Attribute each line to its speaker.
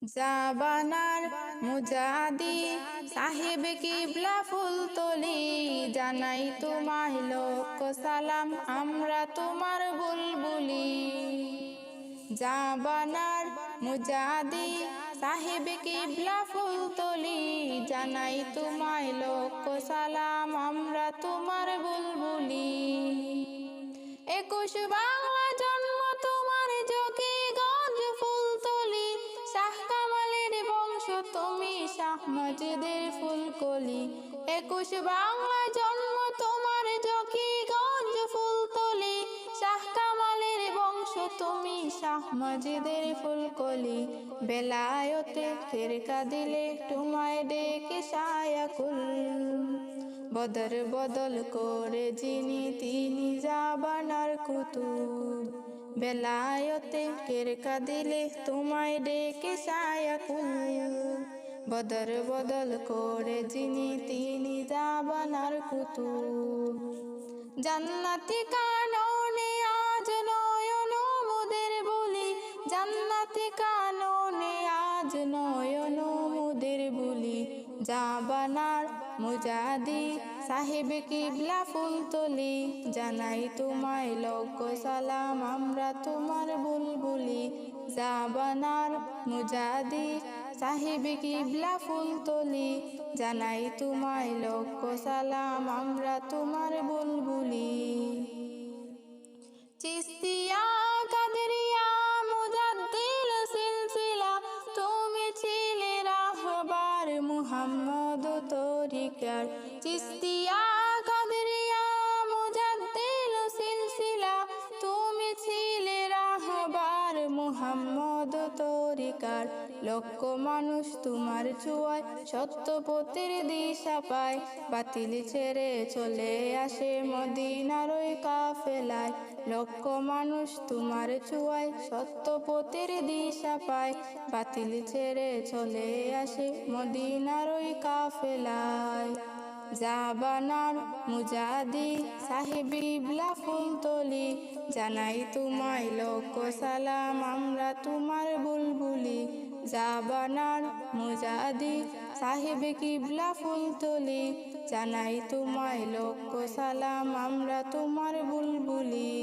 Speaker 1: জাবানার মুজাদি সাহেব কিবলা ফুলতলি, জানাই তোমায় লোক সালাম, আমরা তোমার বুলবুলি। জাবানার মুজাদি সাহেব কিবলা ফুলতলি, জানাই তোমায় লোক সালাম, আমরা তোমার বুলবুলি। 21 বাংলা জন্ম তোমার জকিগঞ্জ ফুলতলি, শাহ কামালের বংশ তুমি, শাহ মজিদের ফুলকলি। 21 বাংলা জন্ম তোমার জকিগঞ্জ ফুলতলি, শাহ কামালের বংশ তুমি, শাহ মজিদের ফুলকলি। বেলায়তে ফেরকা দিলে তোমায় ডেকে শায়াকুল, বদর বদল করে যিনি তিনি জাবানার কুতুব। বেলায়তে ফেরকা দিলে তোমায় ডেকে শায়াকুল, বদর বদল করে যিনি তিনি জাবানার কুতুব। জান্নাতি কাননে আজ নয়ন মুদের বলি, জান্নাতি কাননে আজ নয়ন মুদের বলি। জাবানার মুজাদি সাহেব কিবলা ফুলতলি, জানাই তোমায় লোক সালাম, আমরা তোমার বুলবুলি। জাবানার মুজাদি সাহেব কিবলা ফুলতলি, জানাই তোমায় লোক সালাম, আমরা তোমার বুলবুলি। চিস্তিয়া কাদরিয়া মুজাদ্দিল সিলসিলা, তুমি ছিলে রাহবার মুহাম্মদ তরিকার। চিস্তিয়া কাদরিয়া মুজাদ্দিল সিলসিলা, তুমি ছিলে রাহবার মুহাম্মদ তরিকার। লক্ষ মানুষ তোমার ছোঁয়ায় সত্য পথের দিশা পায়, বাতিল ছেড়ে চলে আসে মদিনার ওই কাফেলায়। লক্ষ মানুষ তোমার ছোঁয়ায় সত্য পথের দিশা পায়, বাতিল ছেড়ে চলে আসে মদিনার ওই কাফেলায়। জাবানার মুজাদি সাহেব কিবলা ফুলতলি, জানাই তোমায় লোক সালাম, আমরা তোমার বুলবুলি। জাবানার মুজাদি সাহেব কিবলা ফুলতলি, জানাই তোমায় লোক সালাম, আমরা তোমার বুলবুলি।